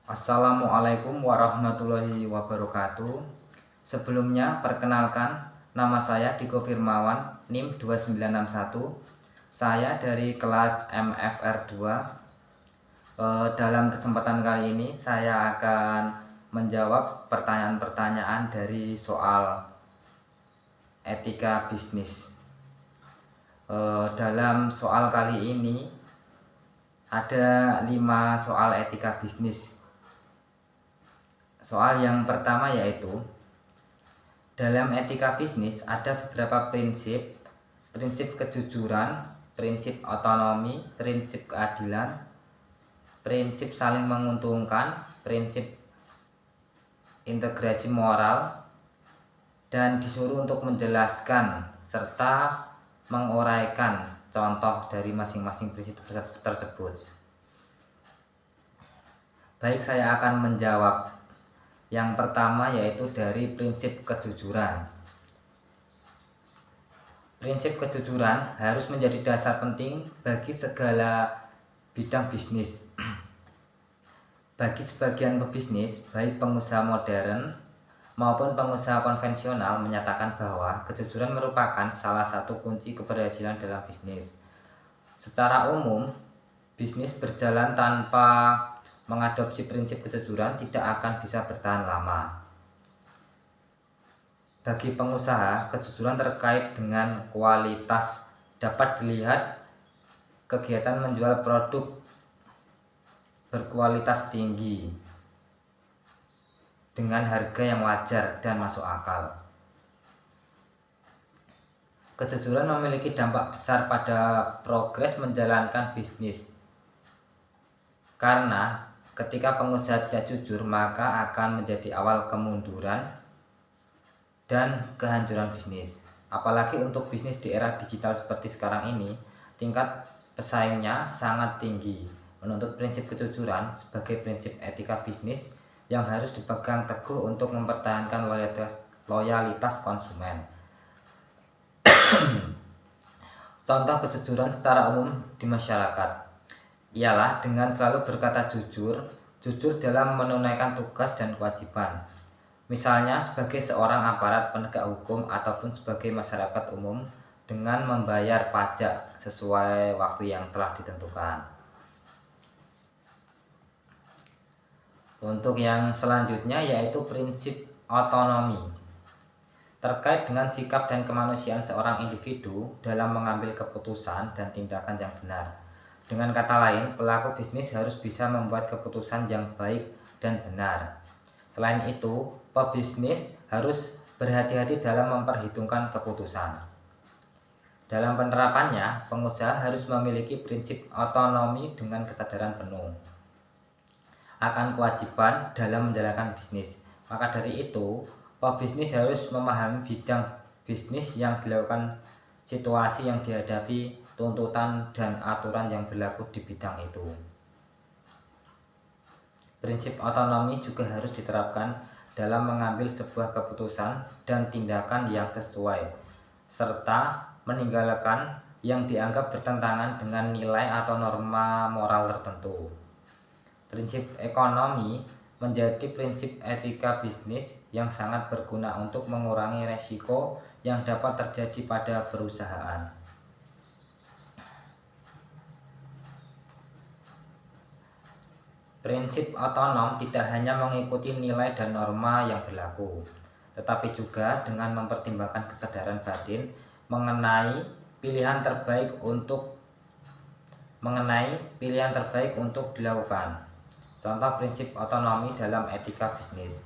Assalamualaikum warahmatullahi wabarakatuh. Sebelumnya perkenalkan, nama saya Diko Firmawan, NIM 2961. Saya dari kelas MFR2. Dalam kesempatan kali ini saya akan menjawab pertanyaan-pertanyaan dari soal etika bisnis. Dalam soal kali ini ada 5 soal etika bisnis. Soal yang pertama yaitu, dalam etika bisnis ada beberapa prinsip: prinsip kejujuran, prinsip otonomi, prinsip keadilan, prinsip saling menguntungkan, prinsip integrasi moral, dan disuruh untuk menjelaskan serta menguraikan contoh dari masing-masing prinsip tersebut. Baik, saya akan menjawab. Yang pertama yaitu dari prinsip kejujuran. Prinsip kejujuran harus menjadi dasar penting bagi segala bidang bisnis. Bagi sebagian pebisnis, baik pengusaha modern maupun pengusaha konvensional, menyatakan bahwa kejujuran merupakan salah satu kunci keberhasilan dalam bisnis. Secara umum, bisnis berjalan tanpa mengadopsi prinsip kejujuran tidak akan bisa bertahan lama. Bagi pengusaha, kejujuran terkait dengan kualitas dapat dilihat kegiatan menjual produk berkualitas tinggi dengan harga yang wajar dan masuk akal. Kejujuran memiliki dampak besar pada progres menjalankan bisnis, karena ketika pengusaha tidak jujur, maka akan menjadi awal kemunduran dan kehancuran bisnis. Apalagi untuk bisnis di era digital seperti sekarang ini, tingkat pesaingnya sangat tinggi, menuntut prinsip kejujuran sebagai prinsip etika bisnis yang harus dipegang teguh untuk mempertahankan loyalitas konsumen. Contoh kejujuran secara umum di masyarakat ialah dengan selalu berkata jujur dalam menunaikan tugas dan kewajiban. Misalnya sebagai seorang aparat penegak hukum ataupun sebagai masyarakat umum dengan membayar pajak sesuai waktu yang telah ditentukan. Untuk yang selanjutnya yaitu prinsip otonomi. Terkait dengan sikap dan kemanusiaan seorang individu dalam mengambil keputusan dan tindakan yang benar. Dengan kata lain, pelaku bisnis harus bisa membuat keputusan yang baik dan benar. Selain itu, pebisnis harus berhati-hati dalam memperhitungkan keputusan. Dalam penerapannya, pengusaha harus memiliki prinsip otonomi dengan kesadaran penuh akan kewajiban dalam menjalankan bisnis. Maka dari itu, pebisnis harus memahami bidang bisnis yang dilakukan, situasi yang dihadapi, tuntutan dan aturan yang berlaku di bidang itu. Prinsip otonomi juga harus diterapkan dalam mengambil sebuah keputusan dan tindakan yang sesuai, serta meninggalkan yang dianggap bertentangan dengan nilai atau norma moral tertentu. Prinsip ekonomi menjadi prinsip etika bisnis yang sangat berguna untuk mengurangi resiko yang dapat terjadi pada perusahaan. Prinsip otonom tidak hanya mengikuti nilai dan norma yang berlaku, tetapi juga dengan mempertimbangkan kesadaran batin mengenai pilihan terbaik untuk dilakukan. Contoh prinsip otonomi dalam etika bisnis.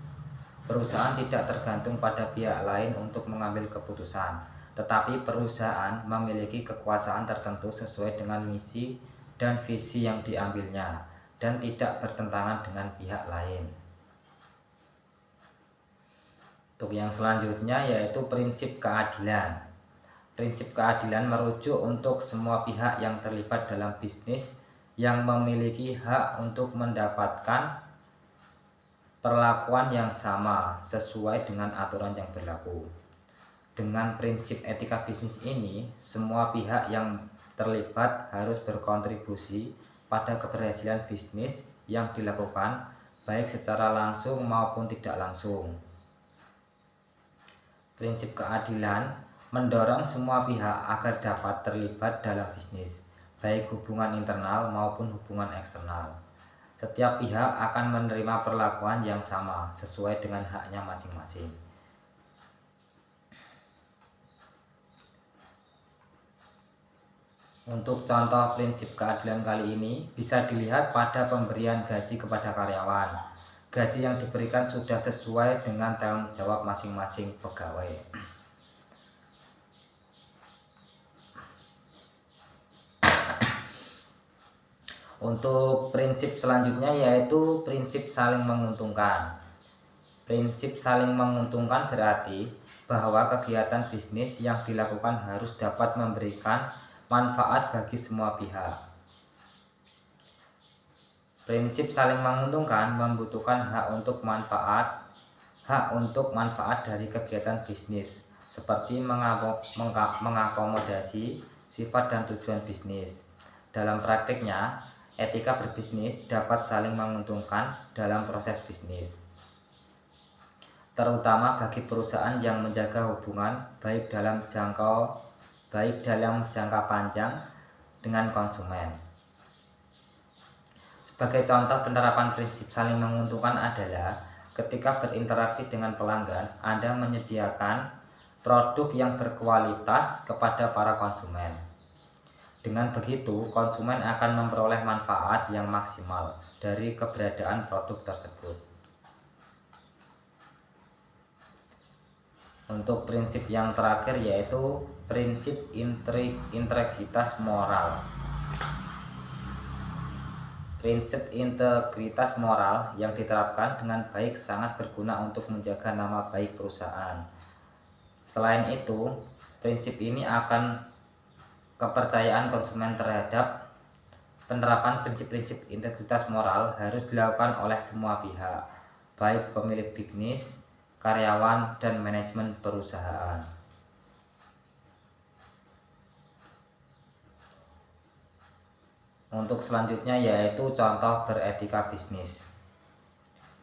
Perusahaan tidak tergantung pada pihak lain untuk mengambil keputusan, tetapi perusahaan memiliki kekuasaan tertentu sesuai dengan misi dan visi yang diambilnya, dan tidak bertentangan dengan pihak lain. Untuk yang selanjutnya yaitu prinsip keadilan. Prinsip keadilan merujuk untuk semua pihak yang terlibat dalam bisnis yang memiliki hak untuk mendapatkan perlakuan yang sama sesuai dengan aturan yang berlaku. Dengan prinsip etika bisnis ini, semua pihak yang terlibat harus berkontribusi pada keberhasilan bisnis yang dilakukan, baik secara langsung maupun tidak langsung. Prinsip keadilan mendorong semua pihak agar dapat terlibat dalam bisnis, baik hubungan internal maupun hubungan eksternal. Setiap pihak akan menerima perlakuan yang sama sesuai dengan haknya masing-masing. Untuk contoh prinsip keadilan kali ini bisa dilihat pada pemberian gaji kepada karyawan. Gaji yang diberikan sudah sesuai dengan tanggung jawab masing-masing pegawai. Untuk prinsip selanjutnya yaitu prinsip saling menguntungkan. Prinsip saling menguntungkan berarti bahwa kegiatan bisnis yang dilakukan harus dapat memberikan manfaat bagi semua pihak. Prinsip saling menguntungkan membutuhkan hak untuk manfaat dari kegiatan bisnis, seperti mengakomodasi sifat dan tujuan bisnis. Dalam praktiknya, etika berbisnis dapat saling menguntungkan dalam proses bisnis, terutama bagi perusahaan yang menjaga hubungan baik dalam jangka panjang dengan konsumen. Sebagai contoh penerapan prinsip saling menguntungkan adalah ketika berinteraksi dengan pelanggan, Anda menyediakan produk yang berkualitas kepada para konsumen. Dengan begitu, konsumen akan memperoleh manfaat yang maksimal dari keberadaan produk tersebut. Untuk prinsip yang terakhir yaitu prinsip integritas moral. Prinsip integritas moral yang diterapkan dengan baik sangat berguna untuk menjaga nama baik perusahaan. Selain itu, prinsip ini akan kepercayaan konsumen terhadap penerapan prinsip-prinsip integritas moral harus dilakukan oleh semua pihak, baik pemilik bisnis, karyawan, dan manajemen perusahaan. Untuk selanjutnya yaitu contoh beretika bisnis.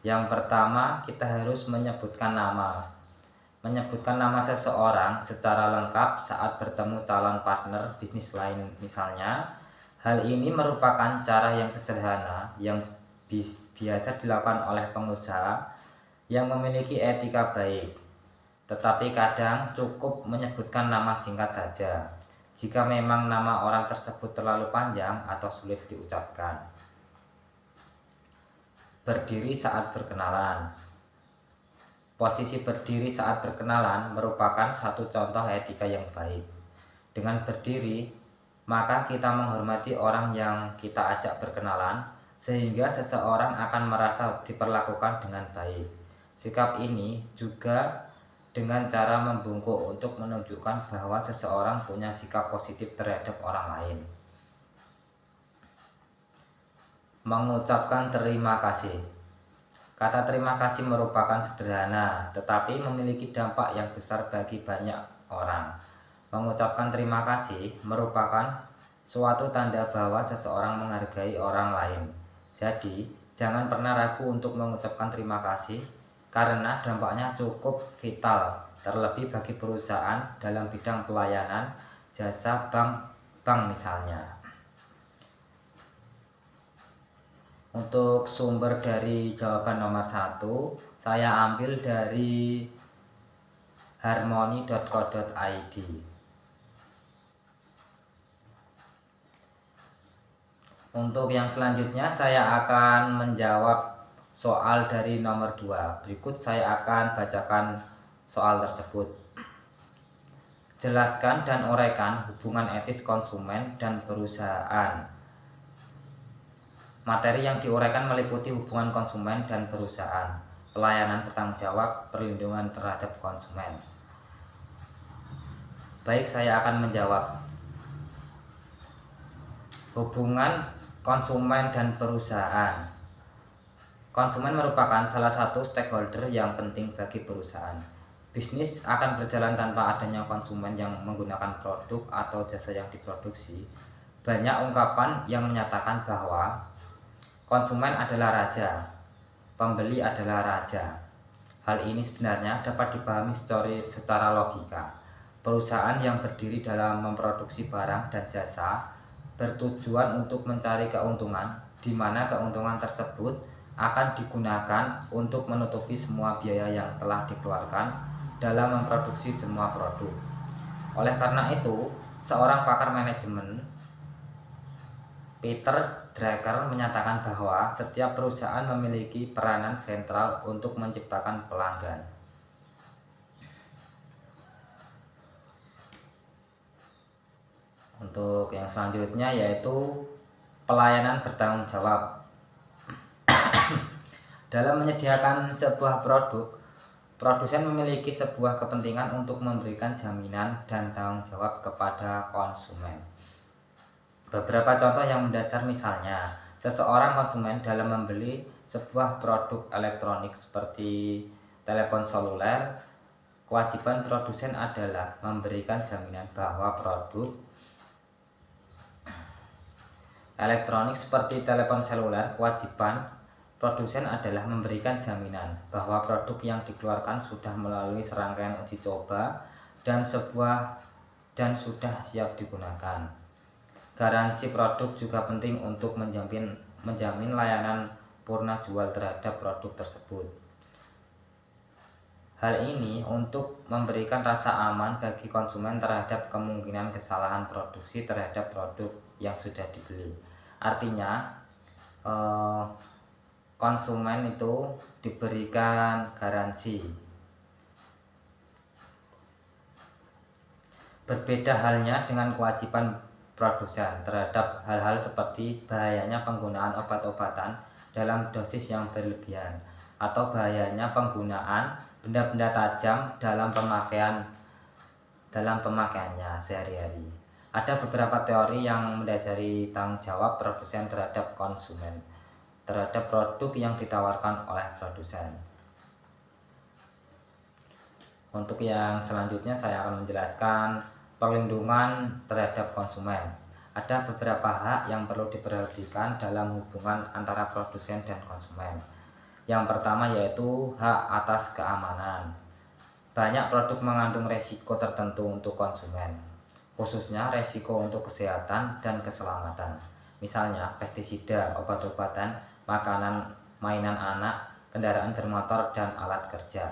Yang pertama, kita harus menyebutkan nama. Menyebutkan nama seseorang secara lengkap saat bertemu calon partner bisnis lain misalnya. Hal ini merupakan cara yang sederhana yang biasa dilakukan oleh pengusaha yang memiliki etika baik. Tetapi kadang cukup menyebutkan nama singkat saja jika memang nama orang tersebut terlalu panjang atau sulit diucapkan. Berdiri saat berkenalan. Posisi berdiri saat berkenalan merupakan satu contoh etika yang baik. Dengan berdiri, maka kita menghormati orang yang kita ajak berkenalan, sehingga seseorang akan merasa diperlakukan dengan baik. Sikap ini juga dengan cara membungkuk untuk menunjukkan bahwa seseorang punya sikap positif terhadap orang lain. Mengucapkan terima kasih. Kata terima kasih merupakan sederhana, tetapi memiliki dampak yang besar bagi banyak orang. Mengucapkan terima kasih merupakan suatu tanda bahwa seseorang menghargai orang lain. Jadi, jangan pernah ragu untuk mengucapkan terima kasih, karena dampaknya cukup vital, terlebih bagi perusahaan dalam bidang pelayanan, jasa, bank misalnya. Untuk sumber dari jawaban nomor 1, saya ambil dari harmony.co.id. Untuk yang selanjutnya saya akan menjawab soal dari nomor 2. Berikut saya akan bacakan soal tersebut. Jelaskan dan uraikan hubungan etis konsumen dan perusahaan. Materi yang diuraikan meliputi hubungan konsumen dan perusahaan, pelayanan bertanggung jawab, perlindungan terhadap konsumen. Baik, saya akan menjawab. Hubungan konsumen dan perusahaan. Konsumen merupakan salah satu stakeholder yang penting bagi perusahaan. Bisnis akan berjalan tanpa adanya konsumen yang menggunakan produk atau jasa yang diproduksi. Banyak ungkapan yang menyatakan bahwa konsumen adalah raja. pembeli adalah raja. Hal ini sebenarnya dapat dipahami secara logika. Perusahaan yang berdiri dalam memproduksi barang dan jasa bertujuan untuk mencari keuntungan, di mana keuntungan tersebut akan digunakan untuk menutupi semua biaya yang telah dikeluarkan dalam memproduksi semua produk. Oleh karena itu, seorang pakar manajemen, Peter Drucker, menyatakan bahwa setiap perusahaan memiliki peranan sentral untuk menciptakan pelanggan. Untuk yang selanjutnya yaitu pelayanan bertanggung jawab. Dalam menyediakan sebuah produk, produsen memiliki sebuah kepentingan untuk memberikan jaminan dan tanggung jawab kepada konsumen. Beberapa contoh yang mendasar misalnya, seseorang konsumen dalam membeli sebuah produk elektronik seperti telepon seluler, kewajiban produsen adalah memberikan jaminan bahwa produk elektronik seperti telepon seluler, kewajiban produsen adalah memberikan jaminan bahwa produk yang dikeluarkan sudah melalui serangkaian uji coba dan sudah siap digunakan. Garansi produk juga penting untuk menjamin layanan purna jual terhadap produk tersebut. Hal ini untuk memberikan rasa aman bagi konsumen terhadap kemungkinan kesalahan produksi terhadap produk yang sudah dibeli. Artinya, konsumen itu diberikan garansi. Berbeda halnya dengan kewajiban produsen terhadap hal-hal seperti bahayanya penggunaan obat-obatan dalam dosis yang berlebihan atau bahayanya penggunaan benda-benda tajam dalam pemakaiannya sehari-hari. Ada beberapa teori yang mendasari tanggung jawab produsen terhadap konsumen terhadap produk yang ditawarkan oleh produsen. Untuk yang selanjutnya saya akan menjelaskan perlindungan terhadap konsumen. Ada beberapa hak yang perlu diperhatikan dalam hubungan antara produsen dan konsumen. Yang pertama yaitu hak atas keamanan. Banyak produk mengandung resiko tertentu untuk konsumen, khususnya resiko untuk kesehatan dan keselamatan. Misalnya pestisida, obat-obatan, makanan, mainan anak, kendaraan bermotor, dan alat kerja.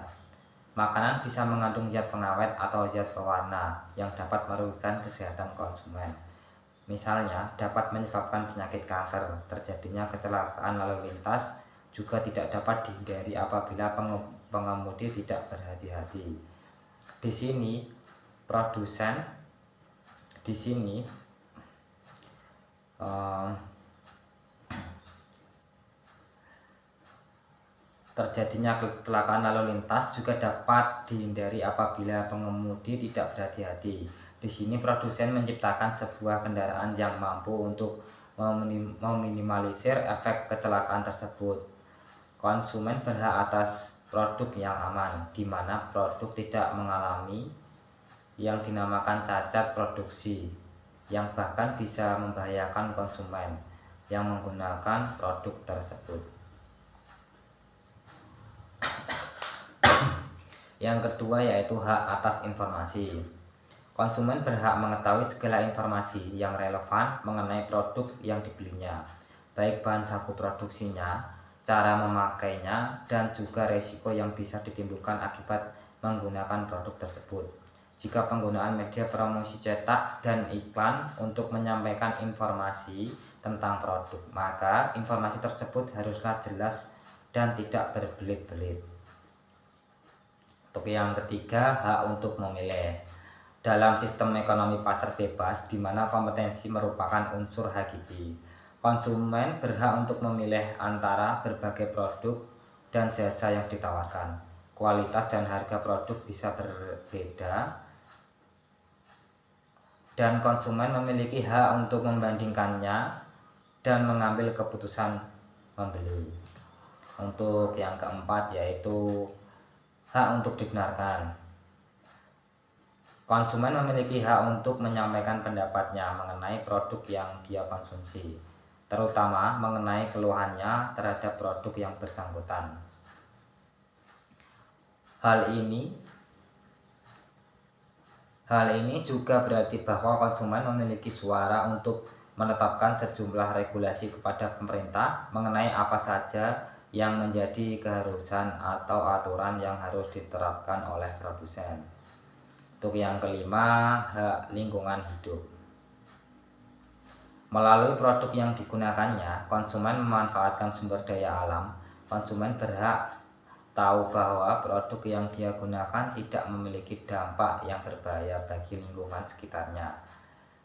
Makanan bisa mengandung zat pengawet atau zat pewarna yang dapat merugikan kesehatan konsumen. Misalnya dapat menyebabkan penyakit kanker. Terjadinya kecelakaan lalu lintas juga tidak dapat dihindari apabila pengemudi tidak berhati-hati. Di sini terjadinya kecelakaan lalu lintas juga dapat dihindari apabila pengemudi tidak berhati-hati. Di sini produsen menciptakan sebuah kendaraan yang mampu untuk meminimalisir efek kecelakaan tersebut. Konsumen berhak atas produk yang aman, di mana produk tidak mengalami yang dinamakan cacat produksi, yang bahkan bisa membahayakan konsumen yang menggunakan produk tersebut. Yang kedua yaitu hak atas informasi. Konsumen berhak mengetahui segala informasi yang relevan mengenai produk yang dibelinya, baik bahan baku produksinya, cara memakainya, dan juga resiko yang bisa ditimbulkan akibat menggunakan produk tersebut. Jika penggunaan media promosi cetak dan iklan untuk menyampaikan informasi tentang produk, maka informasi tersebut haruslah jelas dan tidak berbelit-belit. Untuk yang ketiga, hak untuk memilih. Dalam sistem ekonomi pasar bebas, di mana kompetensi merupakan unsur hakiki, konsumen berhak untuk memilih antara berbagai produk dan jasa yang ditawarkan. Kualitas dan harga produk bisa berbeda, dan konsumen memiliki hak untuk membandingkannya dan mengambil keputusan membeli. Untuk yang keempat yaitu hak untuk dibenarkan. Konsumen memiliki hak untuk menyampaikan pendapatnya mengenai produk yang dia konsumsi, terutama mengenai keluhannya terhadap produk yang bersangkutan. Hal ini juga berarti bahwa konsumen memiliki suara untuk menetapkan sejumlah regulasi kepada pemerintah mengenai apa saja yang menjadi keharusan atau aturan yang harus diterapkan oleh produsen. Untuk yang kelima, hak lingkungan hidup. Melalui produk yang digunakannya, konsumen memanfaatkan sumber daya alam. Konsumen berhak tahu bahwa produk yang dia gunakan tidak memiliki dampak yang berbahaya bagi lingkungan sekitarnya,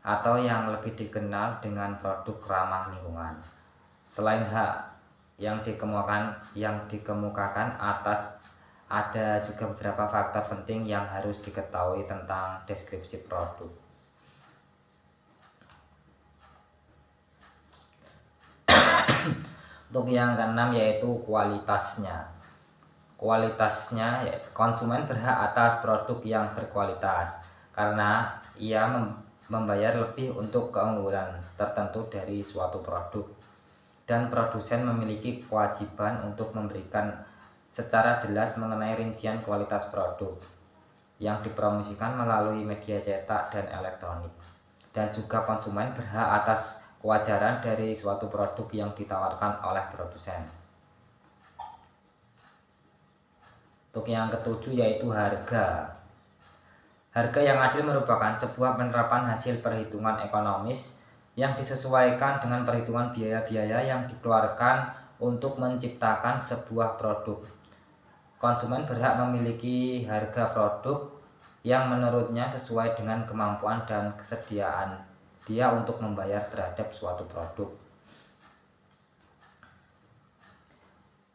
atau yang lebih dikenal dengan produk ramah lingkungan. Selain hak yang dikemukakan atas, ada juga beberapa fakta penting yang harus diketahui tentang deskripsi produk. Untuk yang keenam yaitu kualitasnya. Konsumen berhak atas produk yang berkualitas karena ia membayar lebih untuk keunggulan tertentu dari suatu produk, dan produsen memiliki kewajiban untuk memberikan secara jelas mengenai rincian kualitas produk yang dipromosikan melalui media cetak dan elektronik. Dan juga konsumen berhak atas kewajaran dari suatu produk yang ditawarkan oleh produsen. Untuk yang ketujuh yaitu harga. Harga yang adil merupakan sebuah penerapan hasil perhitungan ekonomis yang disesuaikan dengan perhitungan biaya-biaya yang dikeluarkan untuk menciptakan sebuah produk. Konsumen berhak memiliki harga produk yang menurutnya sesuai dengan kemampuan dan kesediaan dia untuk membayar terhadap suatu produk.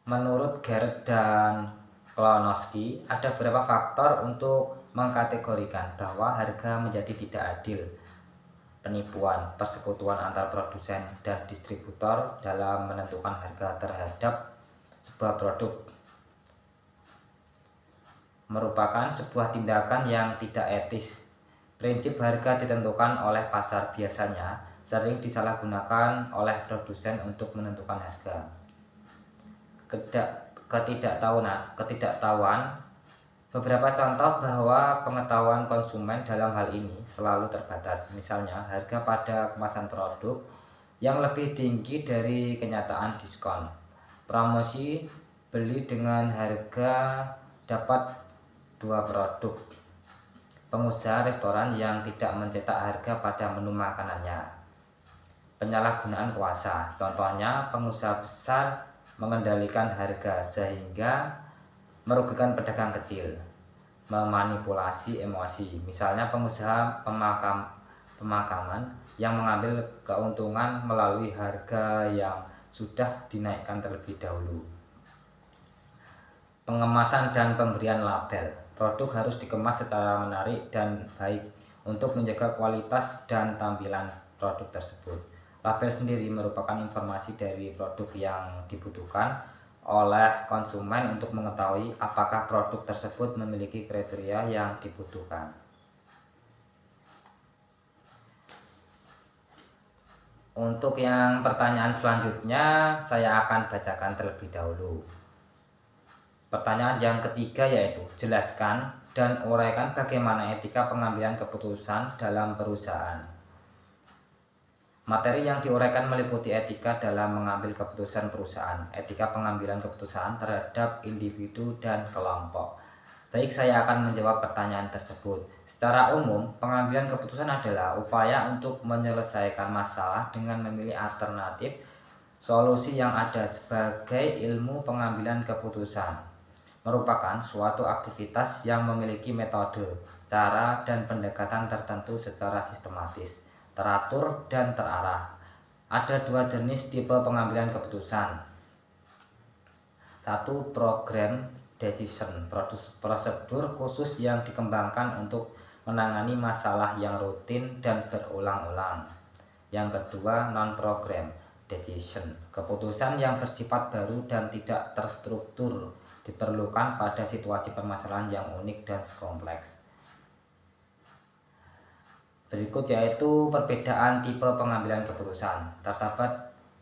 Menurut Garrett dan Klonowski, ada beberapa faktor untuk mengkategorikan bahwa harga menjadi tidak adil. Penipuan, persekutuan antar produsen dan distributor dalam menentukan harga terhadap sebuah produk merupakan sebuah tindakan yang tidak etis. Prinsip harga ditentukan oleh pasar biasanya sering disalahgunakan oleh produsen untuk menentukan harga. Ketidaktahuan. Beberapa contoh bahwa pengetahuan konsumen dalam hal ini selalu terbatas. Misalnya, harga pada kemasan produk yang lebih tinggi dari kenyataan diskon. Promosi beli dengan harga dapat 2 produk. Pengusaha restoran yang tidak mencetak harga pada menu makanannya. Penyalahgunaan kuasa. Contohnya, pengusaha besar mengendalikan harga sehingga merugikan pedagang kecil. Memanipulasi emosi. Misalnya pengusaha pemakaman yang mengambil keuntungan melalui harga yang sudah dinaikkan terlebih dahulu. Pengemasan dan pemberian label. Produk harus dikemas secara menarik dan baik untuk menjaga kualitas dan tampilan produk tersebut. Label sendiri merupakan informasi dari produk yang dibutuhkan oleh konsumen untuk mengetahui apakah produk tersebut memiliki kriteria yang dibutuhkan. Untuk yang pertanyaan selanjutnya, saya akan bacakan terlebih dahulu. Pertanyaan yang ketiga yaitu, jelaskan dan uraikan bagaimana etika pengambilan keputusan dalam perusahaan. Materi yang diuraikan meliputi etika dalam mengambil keputusan perusahaan, etika pengambilan keputusan terhadap individu dan kelompok. Baik, saya akan menjawab pertanyaan tersebut. Secara umum, pengambilan keputusan adalah upaya untuk menyelesaikan masalah dengan memilih alternatif solusi yang ada. Sebagai ilmu pengambilan keputusan merupakan suatu aktivitas yang memiliki metode, cara, dan pendekatan tertentu secara sistematis, teratur, dan terarah. Ada 2 jenis tipe pengambilan keputusan. 1. Program decision, prosedur khusus yang dikembangkan untuk menangani masalah yang rutin dan berulang-ulang. Yang kedua, non-program decision, keputusan yang bersifat baru dan tidak terstruktur, diperlukan pada situasi permasalahan yang unik dan kompleks. Berikut yaitu perbedaan tipe pengambilan keputusan. Terdapat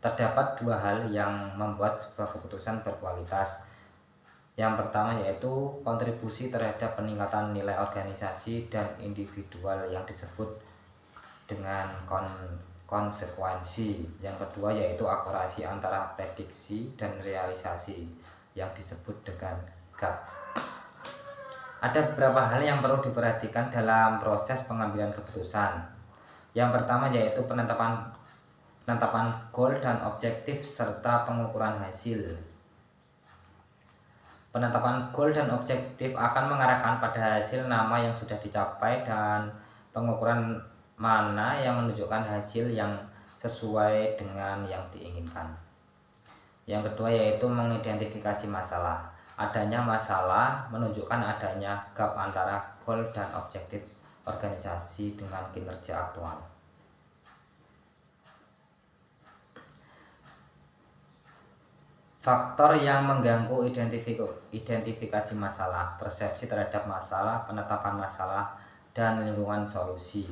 Terdapat dua hal yang membuat sebuah keputusan berkualitas. Yang pertama yaitu kontribusi terhadap peningkatan nilai organisasi dan individual yang disebut dengan konsekuensi. Yang kedua yaitu akurasi antara prediksi dan realisasi yang disebut dengan gap. Ada beberapa hal yang perlu diperhatikan dalam proses pengambilan keputusan. Yang pertama yaitu penetapan goal dan objektif serta pengukuran hasil. Penetapan goal dan objektif akan mengarahkan pada hasil nama yang sudah dicapai dan pengukuran mana yang menunjukkan hasil yang sesuai dengan yang diinginkan. Yang kedua yaitu mengidentifikasi masalah. Adanya masalah menunjukkan adanya gap antara goal dan objektif organisasi dengan kinerja aktual. Faktor yang mengganggu identifikasi masalah, persepsi terhadap masalah, penetapan masalah, dan lingkungan solusi.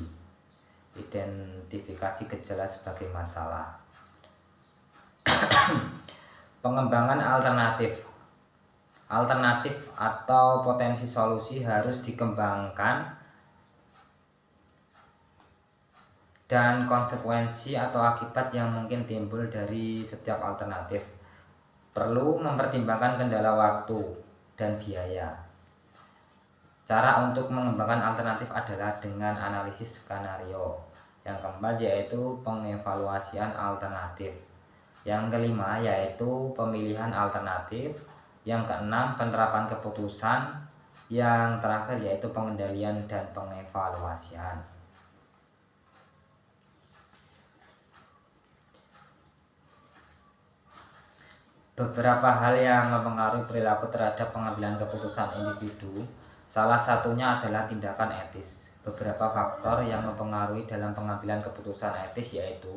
Identifikasi gejala sebagai masalah. Pengembangan alternatif atau potensi solusi harus dikembangkan dan konsekuensi atau akibat yang mungkin timbul dari setiap alternatif. Perlu mempertimbangkan kendala waktu dan biaya. Cara untuk mengembangkan alternatif adalah dengan analisis skenario. Yang keempat yaitu pengevaluasian alternatif. Yang kelima yaitu pemilihan alternatif. Yang keenam penerapan keputusan. Yang terakhir yaitu pengendalian dan pengevaluasian. Beberapa hal yang mempengaruhi perilaku terhadap pengambilan keputusan individu, salah satunya adalah tindakan etis. Beberapa faktor yang mempengaruhi dalam pengambilan keputusan etis yaitu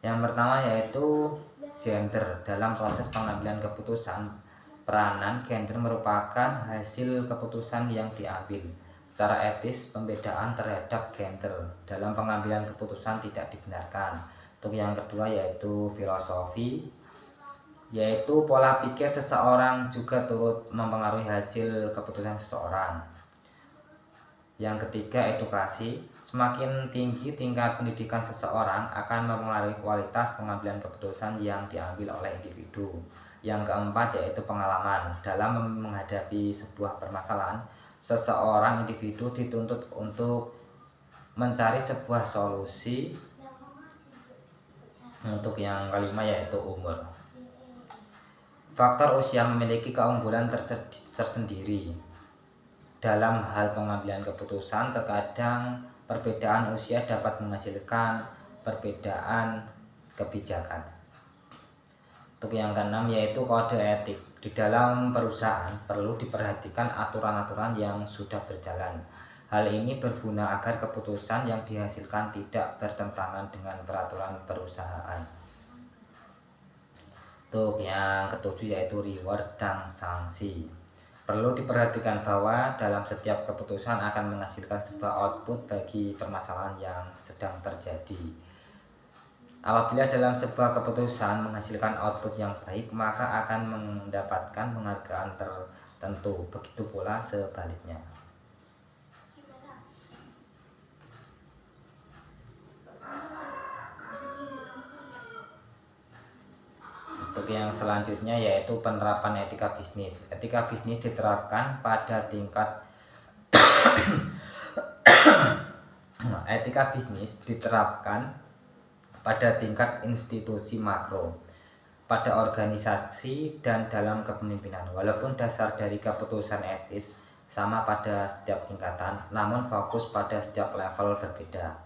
yang pertama yaitu gender. Dalam proses pengambilan keputusan, peranan gender merupakan hasil keputusan yang diambil. Secara etis, pembedaan terhadap gender dalam pengambilan keputusan tidak dibenarkan. Untuk yang kedua yaitu filosofi, yaitu pola pikir seseorang juga turut mempengaruhi hasil keputusan seseorang. Yang ketiga edukasi, semakin tinggi tingkat pendidikan seseorang akan mempengaruhi kualitas pengambilan keputusan yang diambil oleh individu. Yang keempat yaitu pengalaman. Dalam menghadapi sebuah permasalahan, seseorang individu dituntut untuk mencari sebuah solusi. Untuk yang kelima yaitu umur. Faktor usia memiliki keunggulan tersendiri dalam hal pengambilan keputusan. Terkadang perbedaan usia dapat menghasilkan perbedaan kebijakan. Untuk yang keenam yaitu kode etik. Di dalam perusahaan perlu diperhatikan aturan-aturan yang sudah berjalan. Hal ini berguna agar keputusan yang dihasilkan tidak bertentangan dengan peraturan perusahaan. Untuk yang ketujuh yaitu reward dan sanksi. Perlu diperhatikan bahwa dalam setiap keputusan akan menghasilkan sebuah output bagi permasalahan yang sedang terjadi. Apabila dalam sebuah keputusan menghasilkan output yang baik, maka akan mendapatkan penghargaan tertentu. Begitu pula sebaliknya. Untuk yang selanjutnya yaitu penerapan etika bisnis. Etika bisnis diterapkan pada tingkat etika bisnis diterapkan pada tingkat institusi makro, pada organisasi dan dalam kepemimpinan. Walaupun dasar dari keputusan etis sama pada setiap tingkatan, namun fokus pada setiap level berbeda.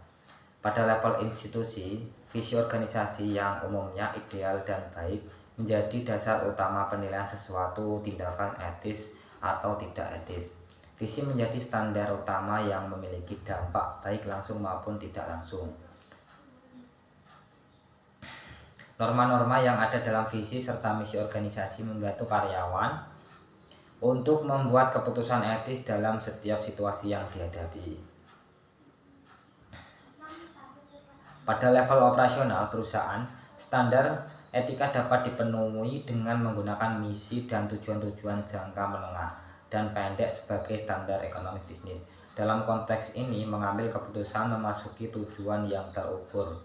Pada level institusi, visi organisasi yang umumnya ideal dan baik menjadi dasar utama penilaian sesuatu tindakan etis atau tidak etis. Visi menjadi standar utama yang memiliki dampak baik langsung maupun tidak langsung. Norma-norma yang ada dalam visi serta misi organisasi membantu karyawan untuk membuat keputusan etis dalam setiap situasi yang dihadapi. Pada level operasional perusahaan, standar etika dapat dipenuhi dengan menggunakan misi dan tujuan-tujuan jangka menengah dan pendek sebagai standar ekonomi bisnis. Dalam konteks ini, mengambil keputusan memasuki tujuan yang terukur.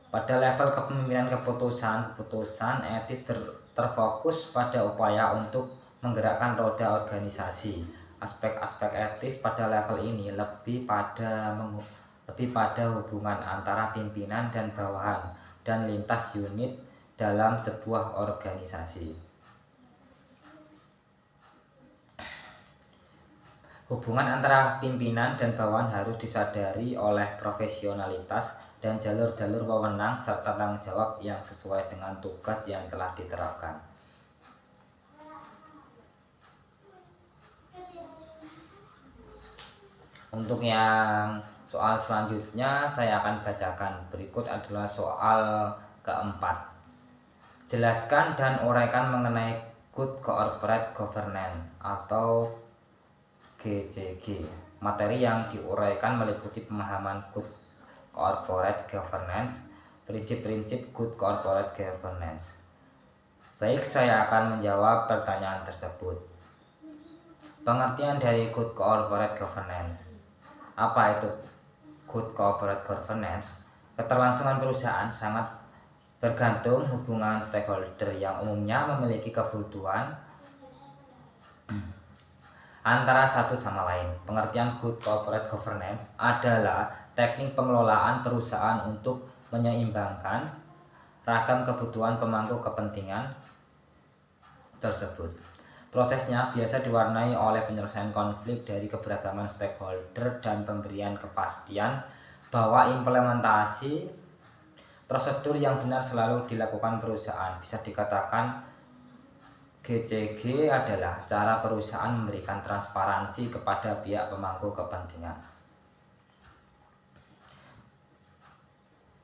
Pada level kepemimpinan keputusan etis terfokus pada upaya untuk menggerakkan roda organisasi. Aspek-aspek etis pada level ini lebih pada hubungan antara pimpinan dan bawahan dan lintas unit dalam sebuah organisasi. Hubungan antara pimpinan dan bawahan harus disadari oleh profesionalitas dan jalur-jalur wewenang serta tanggung jawab yang sesuai dengan tugas yang telah diterapkan. Untuk yang soal selanjutnya saya akan bacakan. Berikut adalah soal keempat. Jelaskan dan uraikan mengenai Good Corporate Governance atau GCG. Materi yang diuraikan meliputi pemahaman Good Corporate Governance, prinsip-prinsip Good Corporate Governance. Baik, saya akan menjawab pertanyaan tersebut. Pengertian dari Good Corporate Governance. Apa itu Good Corporate Governance? Keterlangsungan perusahaan sangat bergantung hubungan stakeholder yang umumnya memiliki kebutuhan antara satu sama lain. Pengertian Good Corporate Governance adalah teknik pengelolaan perusahaan untuk menyeimbangkan ragam kebutuhan pemangku kepentingan tersebut. Prosesnya biasa diwarnai oleh penyelesaian konflik dari keberagaman stakeholder dan pemberian kepastian bahwa implementasi prosedur yang benar selalu dilakukan perusahaan. Bisa dikatakan GCG adalah cara perusahaan memberikan transparansi kepada pihak pemangku kepentingan.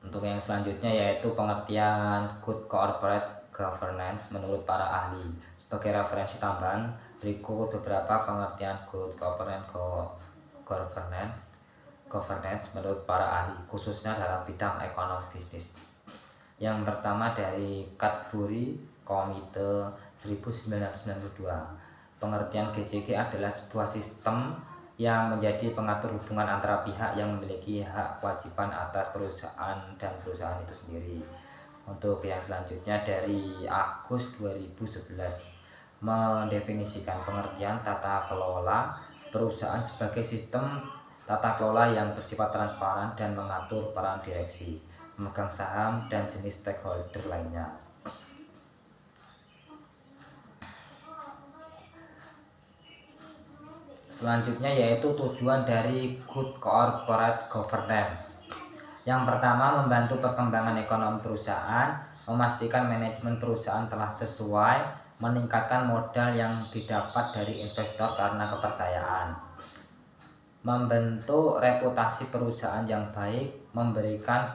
Untuk yang selanjutnya yaitu pengertian Good Corporate Governance menurut para ahli. Sebagai referensi tambahan, berikut beberapa pengertian Good Corporate Governance menurut para ahli, khususnya dalam bidang ekonomi bisnis. Yang pertama dari Cadbury Komite 1992. Pengertian GCG adalah sebuah sistem yang menjadi pengatur hubungan antara pihak yang memiliki hak kewajiban atas perusahaan dan perusahaan itu sendiri. Untuk yang selanjutnya dari Agus 2011 mendefinisikan pengertian tata kelola perusahaan sebagai sistem tata kelola yang bersifat transparan dan mengatur peran direksi, pemegang saham, dan jenis stakeholder lainnya. Selanjutnya yaitu tujuan dari Good Corporate Governance. Yang pertama, membantu perkembangan ekonomi perusahaan, memastikan manajemen perusahaan telah sesuai, meningkatkan modal yang didapat dari investor karena kepercayaan, membentuk reputasi perusahaan yang baik, memberikan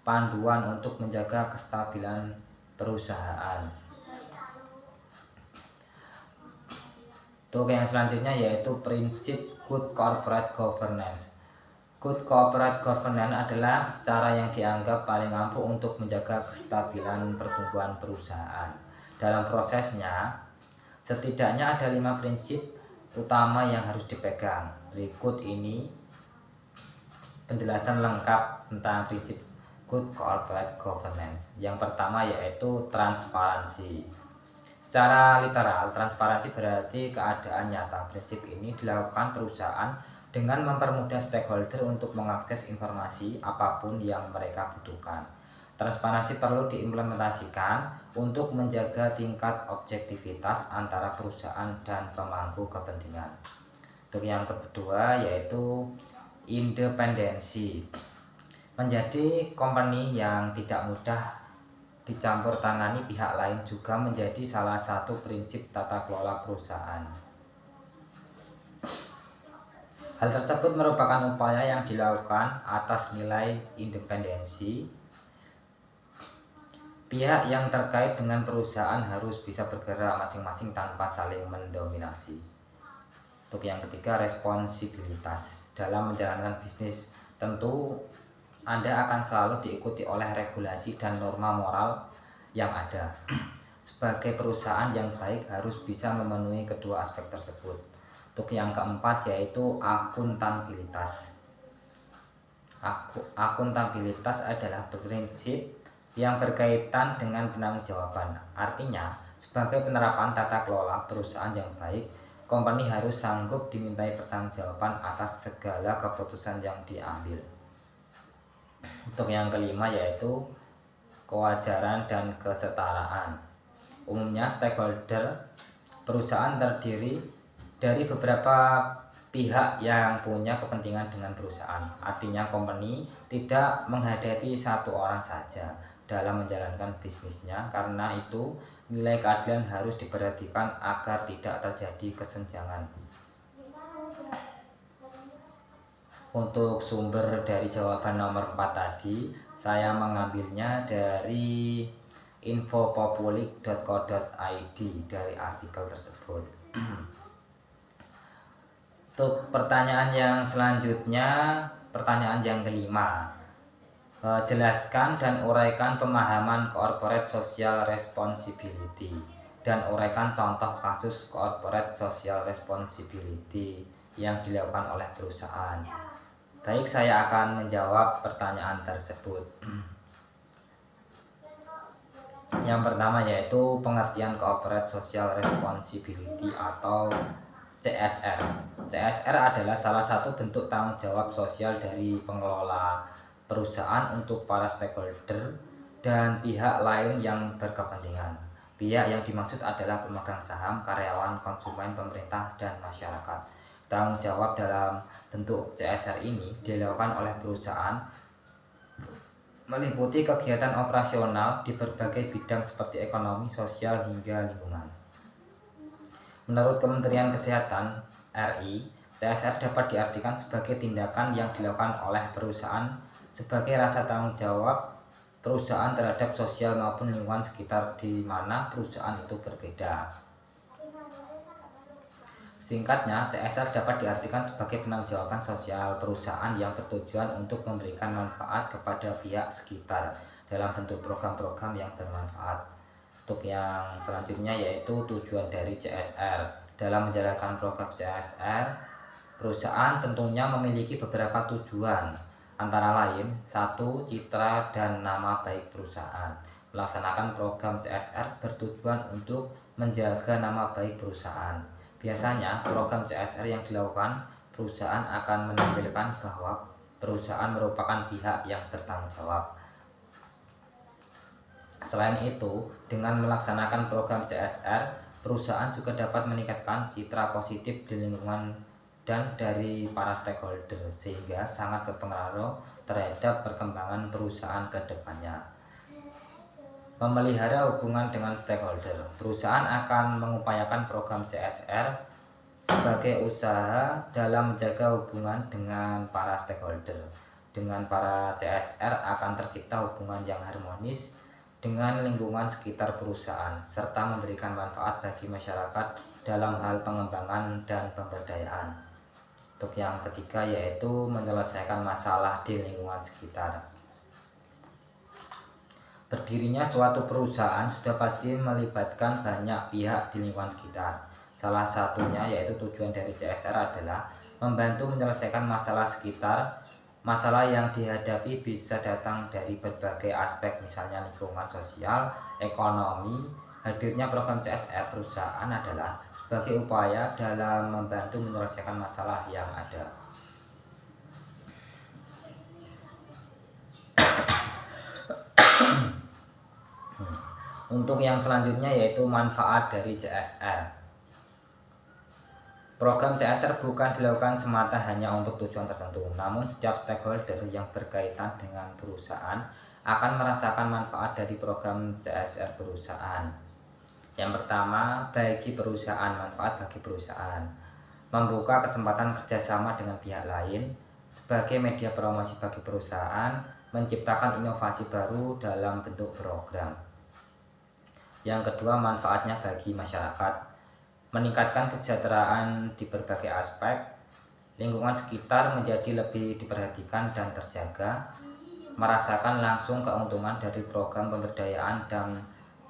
panduan untuk menjaga kestabilan perusahaan. Untuk yang selanjutnya yaitu prinsip Good Corporate Governance. Good Corporate Governance adalah cara yang dianggap paling ampuh untuk menjaga kestabilan pertumbuhan perusahaan. Dalam prosesnya, setidaknya ada 5 prinsip utama yang harus dipegang. Berikut ini penjelasan lengkap tentang prinsip Good Corporate Governance. Yang pertama yaitu transparansi. Secara literal, transparansi berarti keadaan nyata. Prinsip ini dilakukan perusahaan dengan mempermudah stakeholder untuk mengakses informasi apapun yang mereka butuhkan. Transparansi perlu diimplementasikan untuk menjaga tingkat objektivitas antara perusahaan dan pemangku kepentingan. Untuk yang kedua yaitu independensi. Menjadi company yang tidak mudah dicampur tangani pihak lain juga menjadi salah satu prinsip tata kelola perusahaan. Hal tersebut merupakan upaya yang dilakukan atas nilai independensi. Pihak yang terkait dengan perusahaan harus bisa bergerak masing-masing tanpa saling mendominasi. Untuk yang ketiga, responsibilitas. dalam menjalankan bisnis. Tentu Anda akan selalu diikuti oleh regulasi dan norma moral yang ada. Sebagai perusahaan yang baik harus bisa memenuhi kedua aspek tersebut. Untuk yang keempat yaitu akuntabilitas. Akuntabilitas adalah prinsip yang berkaitan dengan penanggung-jawaban. Artinya, sebagai penerapan tata kelola perusahaan yang baik, company harus sanggup dimintai pertanggungjawaban atas segala keputusan yang diambil. Untuk yang kelima yaitu kewajaran dan kesetaraan. Umumnya stakeholder perusahaan terdiri dari beberapa pihak yang punya kepentingan dengan perusahaan. Artinya company tidak menghadapi satu orang saja dalam menjalankan bisnisnya. Karena itu nilai keadilan harus diperhatikan agar tidak terjadi kesenjangan. Untuk sumber dari jawaban nomor 4 tadi, saya mengambilnya dari infopopulik.co.id dari artikel tersebut. Untuk pertanyaan yang selanjutnya, pertanyaan yang kelima, jelaskan dan uraikan pemahaman corporate social responsibility dan uraikan contoh kasus corporate social responsibility yang dilakukan oleh perusahaan. Baik, saya akan menjawab pertanyaan tersebut. Yang pertama yaitu pengertian corporate social responsibility atau CSR. CSR adalah salah satu bentuk tanggung jawab sosial dari pengelola perusahaan untuk para stakeholder dan pihak lain yang berkepentingan. Pihak yang dimaksud adalah pemegang saham, karyawan, konsumen, pemerintah, dan masyarakat. Tanggung jawab dalam bentuk CSR ini dilakukan oleh perusahaan meliputi kegiatan operasional di berbagai bidang seperti ekonomi, sosial, hingga lingkungan. Menurut Kementerian Kesehatan RI, CSR dapat diartikan sebagai tindakan yang dilakukan oleh perusahaan sebagai rasa tanggung jawab perusahaan terhadap sosial maupun lingkungan sekitar di mana perusahaan itu berbeda. Singkatnya, CSR dapat diartikan sebagai penanggung-jawaban sosial perusahaan yang bertujuan untuk memberikan manfaat kepada pihak sekitar dalam bentuk program-program yang bermanfaat. Untuk yang selanjutnya yaitu tujuan dari CSR. Dalam menjalankan program CSR, perusahaan tentunya memiliki beberapa tujuan, antara lain 1. Citra dan nama baik perusahaan. Melaksanakan program CSR bertujuan untuk menjaga nama baik perusahaan. Biasanya program CSR yang dilakukan perusahaan akan menampilkan bahwa perusahaan merupakan pihak yang bertanggung jawab. Selain itu, dengan melaksanakan program CSR, perusahaan juga dapat meningkatkan citra positif di lingkungan dan dari para stakeholder, sehingga sangat berpengaruh terhadap perkembangan perusahaan ke depannya. Memelihara hubungan dengan stakeholder. Perusahaan akan mengupayakan program CSR sebagai usaha dalam menjaga hubungan dengan para stakeholder. Dengan para CSR akan tercipta hubungan yang harmonis dengan lingkungan sekitar perusahaan, serta memberikan manfaat bagi masyarakat dalam hal pengembangan dan pemberdayaan. Untuk yang ketiga yaitu menyelesaikan masalah di lingkungan sekitar. Berdirinya suatu perusahaan sudah pasti melibatkan banyak pihak di lingkungan sekitar. Salah satunya yaitu tujuan dari CSR adalah membantu menyelesaikan masalah sekitar. Masalah yang dihadapi bisa datang dari berbagai aspek, misalnya lingkungan sosial, ekonomi. Hadirnya program CSR perusahaan adalah sebagai upaya dalam membantu menyelesaikan masalah yang ada. Untuk yang selanjutnya yaitu manfaat dari CSR. Program CSR bukan dilakukan semata hanya untuk tujuan tertentu, namun setiap stakeholder yang berkaitan dengan perusahaan akan merasakan manfaat dari program CSR perusahaan. Yang pertama, bagi perusahaan, manfaat bagi perusahaan. Membuka kesempatan kerjasama dengan pihak lain sebagai media promosi bagi perusahaan, menciptakan inovasi baru dalam bentuk program. Yang kedua, manfaatnya bagi masyarakat. Meningkatkan kesejahteraan di berbagai aspek, Lingkungan sekitar menjadi lebih diperhatikan dan terjaga, merasakan langsung keuntungan dari program pemberdayaan dan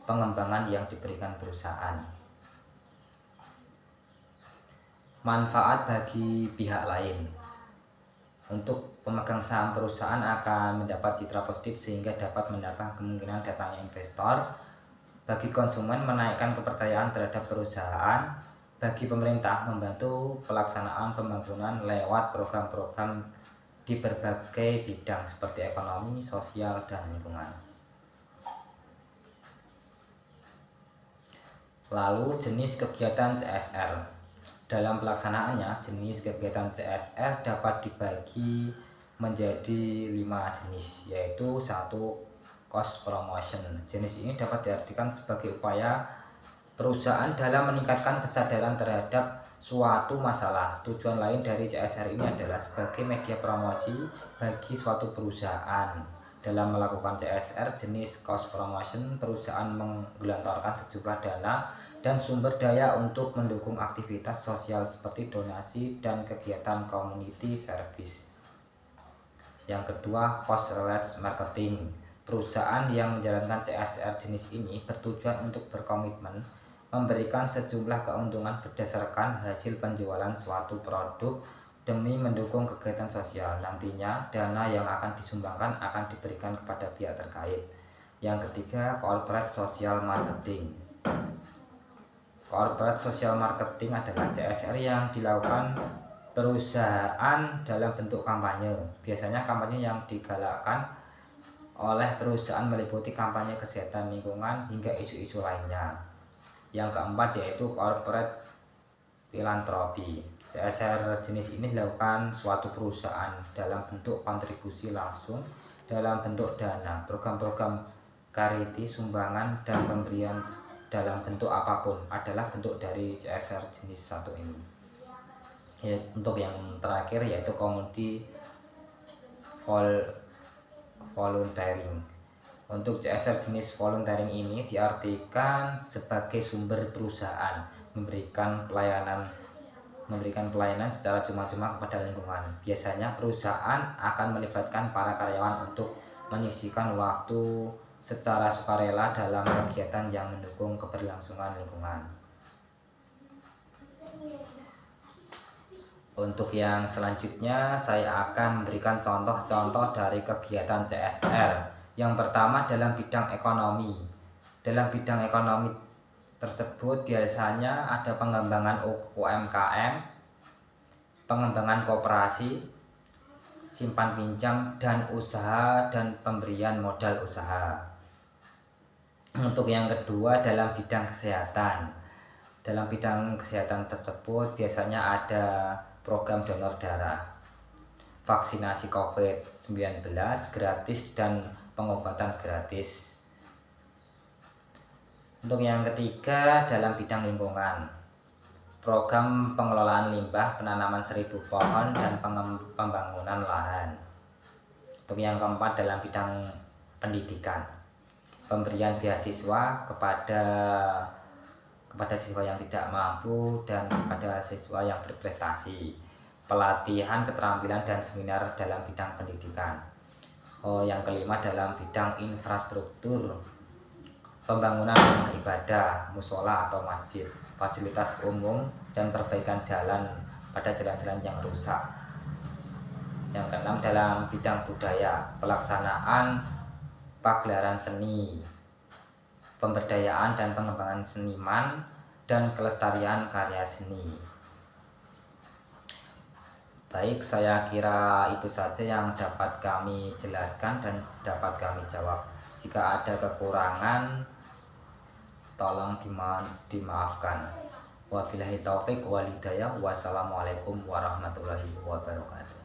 pengembangan yang diberikan perusahaan. Manfaat bagi pihak lain. Untuk pemegang saham perusahaan akan mendapat citra positif sehingga dapat menambah kemungkinan datangnya investor. Bagi konsumen menaikkan kepercayaan terhadap perusahaan. Bagi pemerintah membantu pelaksanaan pembangunan lewat program-program di berbagai bidang seperti ekonomi, sosial, dan lingkungan. Lalu jenis kegiatan CSR. Dalam pelaksanaannya, jenis kegiatan CSR dapat dibagi menjadi 5 jenis, yaitu 1. Cost promotion. Jenis ini dapat diartikan sebagai upaya perusahaan dalam meningkatkan kesadaran terhadap suatu masalah. Tujuan lain dari CSR ini adalah sebagai media promosi bagi suatu perusahaan. Dalam melakukan CSR jenis cost promotion, perusahaan menggelontorkan sejumlah dana dan sumber daya untuk mendukung aktivitas sosial seperti donasi dan kegiatan community service. Yang kedua, cost related marketing. Perusahaan yang menjalankan CSR jenis ini bertujuan untuk berkomitmen memberikan sejumlah keuntungan berdasarkan hasil penjualan suatu produk demi mendukung kegiatan sosial. Nantinya dana yang akan disumbangkan akan diberikan kepada pihak terkait. Yang ketiga, corporate social marketing. Corporate social marketing adalah CSR yang dilakukan perusahaan dalam bentuk kampanye. Biasanya kampanye yang digalakkan oleh perusahaan meliputi kampanye kesehatan lingkungan hingga isu-isu lainnya. Yang keempat yaitu corporate philanthropy. CSR jenis ini dilakukan suatu perusahaan dalam bentuk kontribusi langsung dalam bentuk dana, program-program charity, sumbangan, dan pemberian dalam bentuk apapun adalah bentuk dari CSR jenis satu ini. Untuk yang terakhir yaitu community volunteering. Untuk CSR jenis volunteering ini diartikan sebagai sumber perusahaan memberikan pelayanan secara cuma-cuma kepada lingkungan. Biasanya perusahaan akan melibatkan para karyawan untuk menyisihkan waktu secara sukarela dalam kegiatan yang mendukung keberlangsungan lingkungan. Untuk yang selanjutnya saya akan memberikan contoh-contoh dari kegiatan CSR. Yang pertama dalam bidang ekonomi. Dalam bidang ekonomi tersebut biasanya ada pengembangan UMKM, pengembangan koperasi, simpan pinjam dan usaha, dan pemberian modal usaha. Untuk yang kedua dalam bidang kesehatan. Dalam bidang kesehatan tersebut biasanya ada program donor darah, vaksinasi COVID-19 gratis, dan pengobatan gratis. Untuk yang ketiga dalam bidang lingkungan, program pengelolaan limbah, penanaman 1000 pohon, dan pembangunan lahan. Untuk yang keempat dalam bidang pendidikan, pemberian beasiswa kepada siswa yang tidak mampu dan kepada siswa yang berprestasi, pelatihan keterampilan dan seminar dalam bidang pendidikan. Yang kelima dalam bidang infrastruktur, pembangunan rumah ibadah, musola atau masjid, fasilitas umum, dan perbaikan jalan pada jalan-jalan yang rusak. Yang keenam dalam bidang budaya, pelaksanaan pagelaran seni, pemberdayaan dan pengembangan seniman, dan kelestarian karya seni. Baik, saya kira itu saja yang dapat kami jelaskan dan dapat kami jawab. Jika ada kekurangan, tolong dimaafkan. Wabillahi taufik wal hidayah. Wassalamualaikum warahmatullahi wabarakatuh.